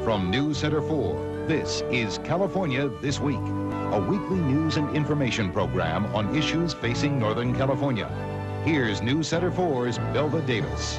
From News Center 4, this is California This Week, a weekly news and information program on issues facing Northern California. Here's News Center 4's Belva Davis.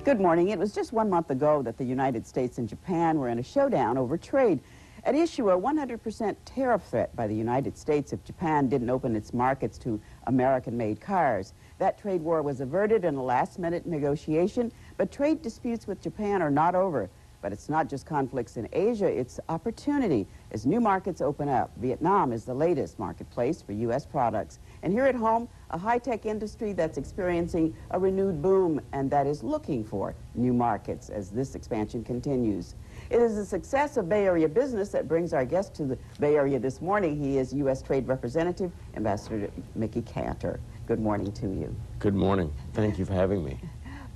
Good morning. It was just 1 month ago that the United States and Japan were in a showdown over trade. At issue, a 100% tariff threat by the United States if Japan didn't open its markets to American-made cars. That trade war was averted in a last-minute negotiation, but trade disputes with Japan are not over. But it's not just conflicts in Asia, it's opportunity as new markets open up. Vietnam is the latest marketplace for U.S. products. And here at home, a high-tech industry that's experiencing a renewed boom and that is looking for new markets as this expansion continues. It is the success of Bay Area business that brings our guest to the Bay Area this morning. He is U.S. Trade Representative, Ambassador Mickey Cantor. Good morning to you. Good morning. Thank you for having me.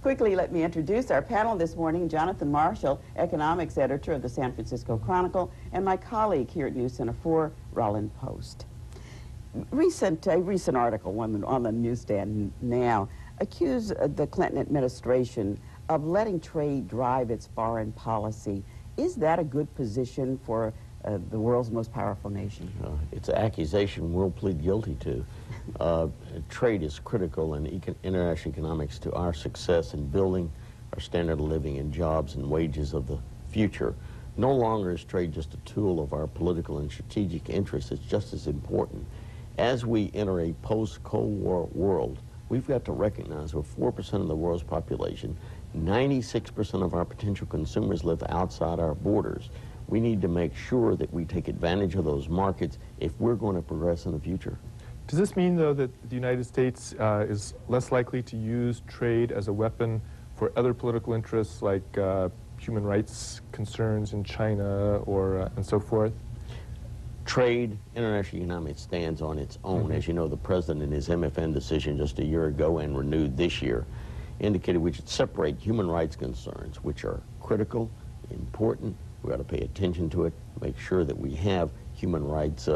Quickly, let me introduce our panel this morning, Jonathan Marshall, economics editor of the San Francisco Chronicle, and my colleague here at News Center 4, Roland Post. A recent article on the newsstand now accused the Clinton administration of letting trade drive its foreign policy. Is that a good position for the world's most powerful nation? It's an accusation we'll plead guilty to. Trade is critical in international economics to our success in building our standard of living and jobs and wages of the future. No longer is trade just a tool of our political and strategic interests. It's just as important. As we enter a post-Cold War world, we've got to recognize we're 4% of the world's population. 96% of our potential consumers live outside our borders. We need to make sure that we take advantage of those markets if we're going to progress in the future. Does this mean, though, that the United States is less likely to use trade as a weapon for other political interests like human rights concerns in China or and so forth? Trade, international economics stands on its own. As you know, the president in his MFN decision just a year ago and renewed this year indicated we should separate human rights concerns, which are critical, important. We've got to pay attention to it, make sure that we have human rights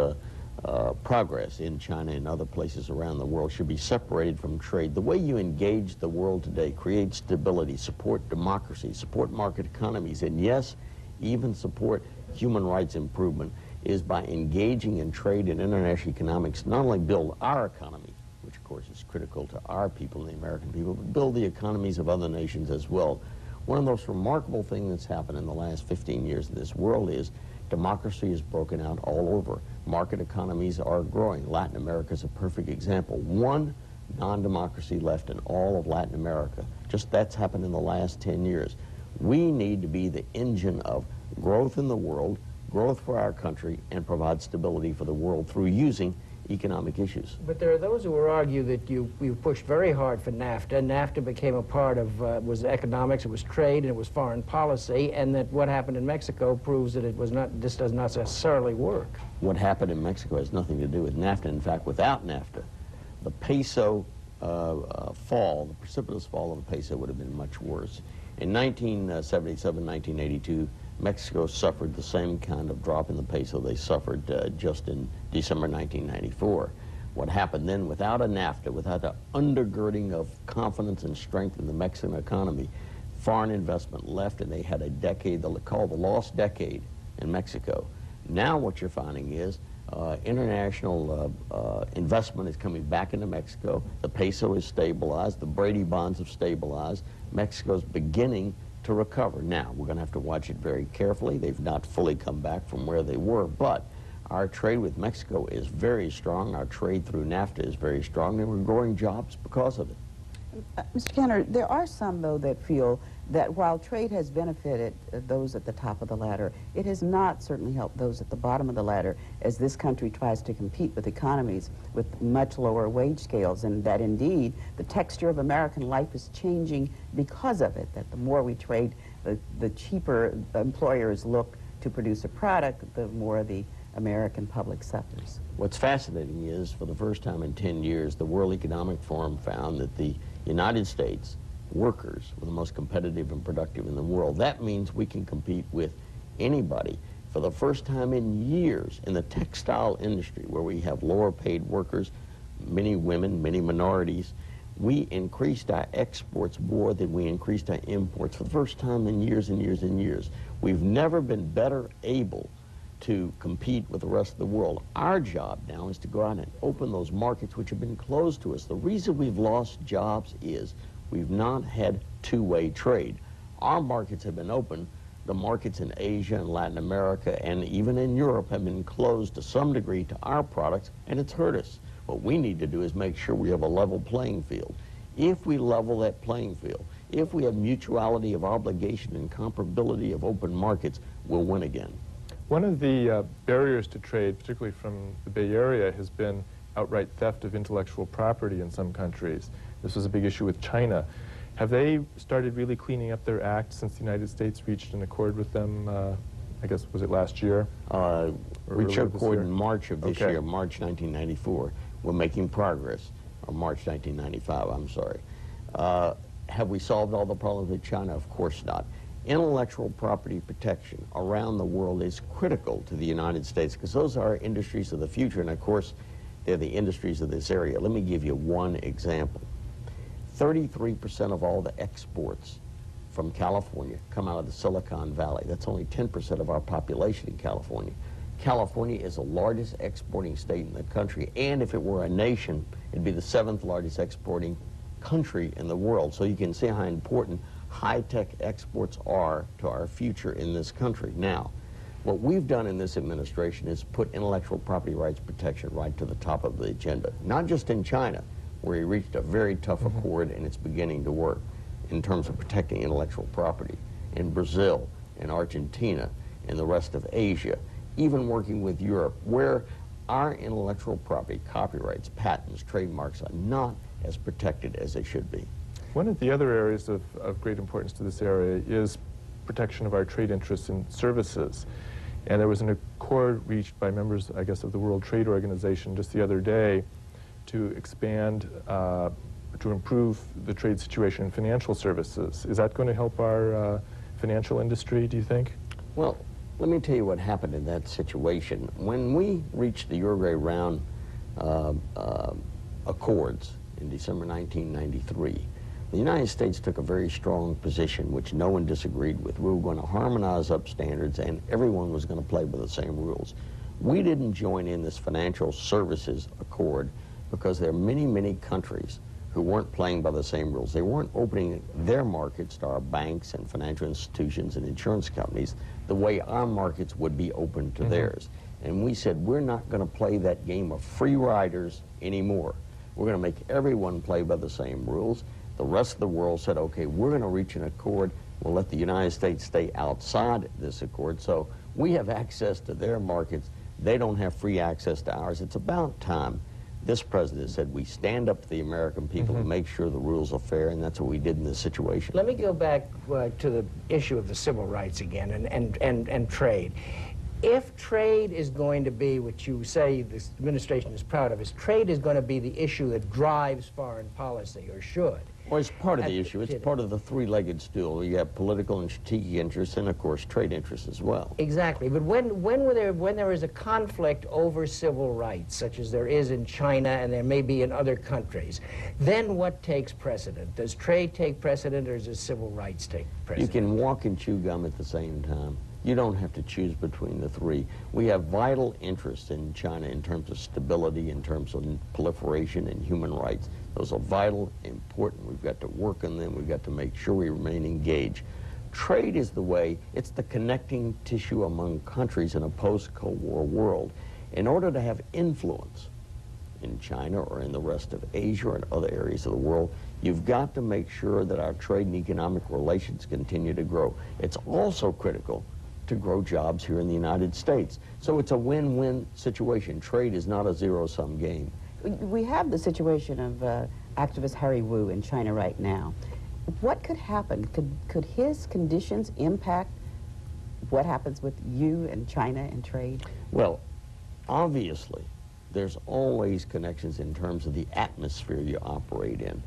progress in China and other places around the world should be separated from trade. The way you engage the world today, create stability, support democracy, support market economies, and yes, even support human rights improvement is by engaging in trade and international economics, not only build our economy, which of course is critical to our people, the American people, but build the economies of other nations as well. One of the most remarkable things that's happened in the last 15 years in this world is democracy is broken out all over. Market economies are growing. Latin America is a perfect example. One non-democracy left in all of Latin America. Just that's happened in the last 10 years. We need to be the engine of growth in the world, growth for our country, and provide stability for the world through using economic issues. But there are those who will argue that you pushed very hard for NAFTA. NAFTA became a part of, was economics, it was trade, and it was foreign policy, and that what happened in Mexico proves that it was not, this does not necessarily work. What happened in Mexico has nothing to do with NAFTA. In fact, without NAFTA, the peso fall, the precipitous fall of the peso would have been much worse. In 1977, 1982, Mexico suffered the same kind of drop in the peso they suffered just in December 1994. What happened then, without a NAFTA, without the undergirding of confidence and strength in the Mexican economy, foreign investment left, and they had a decade called the lost decade in Mexico. Now what you're finding is international investment is coming back into Mexico. The peso is stabilized. The Brady bonds have stabilized. Mexico's beginning to recover. Now, we're going to have to watch it very carefully. They've not fully come back from where they were, but our trade with Mexico is very strong. Our trade through NAFTA is very strong, and we're growing jobs because of it. Mr. Cantor, there are some, though, that feel that while trade has benefited those at the top of the ladder, it has not certainly helped those at the bottom of the ladder as this country tries to compete with economies with much lower wage scales, and that indeed the texture of American life is changing because of it, that the more we trade, the cheaper employers look to produce a product, the more the American public suffers. What's fascinating is, for the first time in 10 years, the World Economic Forum found that the United States workers were the most competitive and productive in the world. That means we can compete with anybody. For the first time in years, in the textile industry, where we have lower paid workers, many women, many minorities, we increased our exports more than we increased our imports for the first time in years and years and years. We've never been better able to compete with the rest of the world. Our job now is to go out and open those markets which have been closed to us. The reason we've lost jobs is we've not had two-way trade. Our markets have been open. The markets in Asia and Latin America and even in Europe have been closed to some degree to our products, and it's hurt us. What we need to do is make sure we have a level playing field. If we level that playing field, if we have mutuality of obligation and comparability of open markets, we'll win again. One of the barriers to trade, particularly from the Bay Area, has been outright theft of intellectual property in some countries. This was a big issue with China. Have they started really cleaning up their act since the United States reached an accord with them, I guess, was it last year? Reached an accord in March of this Okay. year, March 1994. We're making progress, or March 1995, I'm sorry. Have we solved all the problems with China? Of course not. Intellectual property protection around the world is critical to the United States because those are our industries of the future, and of course, they're the industries of this area. Let me give you one example. 33% of all the exports from California come out of the Silicon Valley. That's only 10% of our population in California. California is the largest exporting state in the country, and if it were a nation, it'd be the 7th largest exporting country in the world. So you can see how important high-tech exports are to our future in this country. Now, what we've done in this administration is put intellectual property rights protection right to the top of the agenda, not just in China, where he reached a very tough accord and it's beginning to work in terms of protecting intellectual property, in Brazil, in Argentina, in the rest of Asia, even working with Europe, where our intellectual property, copyrights, patents, trademarks are not as protected as they should be. One of the other areas of great importance to this area is protection of our trade interests in services. And there was an accord reached by members, I guess, of the World Trade Organization just the other day to expand, to improve the trade situation in financial services. Is that going to help our financial industry, do you think? Well, let me tell you what happened in that situation. When we reached the Uruguay Round Accords in December 1993, the United States took a very strong position, which no one disagreed with. We were going to harmonize up standards, and everyone was going to play by the same rules. We didn't join in this financial services accord because there are many, many countries who weren't playing by the same rules. They weren't opening their markets to our banks and financial institutions and insurance companies the way our markets would be open to theirs. And we said, we're not going to play that game of free riders anymore. We're going to make everyone play by the same rules. The rest of the world said, okay, we're going to reach an accord. We'll let the United States stay outside this accord. So we have access to their markets. They don't have free access to ours. It's about time this president said we stand up to the American people and make sure the rules are fair, and that's what we did in this situation. Let me go back to the issue of the civil rights again and trade. If trade is going to be what you say this administration is proud of, is trade is going to be the issue that drives foreign policy, or should. Well, it's part of the issue. It's part of the three-legged stool. You have political and strategic interests and, of course, trade interests as well. Exactly. But when there is a conflict over civil rights, such as there is in China and there may be in other countries, then what takes precedent? Does trade take precedent, or does civil rights take precedent? You can walk and chew gum at the same time. You don't have to choose between the three. We have vital interests in China in terms of stability, in terms of proliferation and human rights. Those are vital, important. We've got to work on them. We've got to make sure we remain engaged. Trade is the way, it's the connecting tissue among countries in a post-Cold War world. In order to have influence in China or in the rest of Asia or in other areas of the world, you've got to make sure that our trade and economic relations continue to grow. It's also critical to grow jobs here in the United States. So it's a win-win situation. Trade is not a zero-sum game. We have the situation of activist Harry Wu in China right now. What could happen? Could his conditions impact what happens with you and China and trade? Well, obviously, there's always connections in terms of the atmosphere you operate in.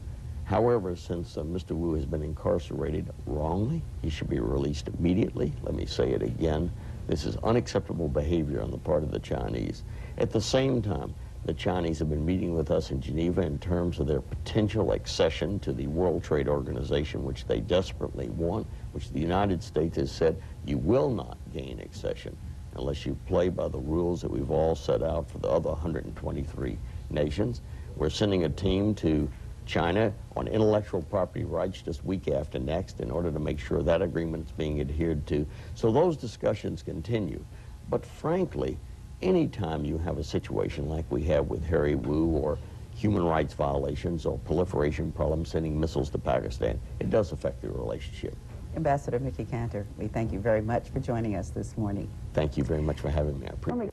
However, since Mr. Wu has been incarcerated wrongly, he should be released immediately. Let me say it again. This is unacceptable behavior on the part of the Chinese. At the same time, The Chinese have been meeting with us in Geneva in terms of their potential accession to the World Trade Organization, which they desperately want, which the United States has said you will not gain accession unless you play by the rules that we've all set out for the other 123 nations. We're sending a team to China on intellectual property rights just week after next in order to make sure that agreement is being adhered to. So those discussions continue. But frankly, anytime you have a situation like we have with Harry Wu, or human rights violations or proliferation problems, sending missiles to Pakistan, it does affect the relationship. Ambassador Mickey Cantor, we thank you very much for joining us this morning. Thank you very much for having me. I appreciate it.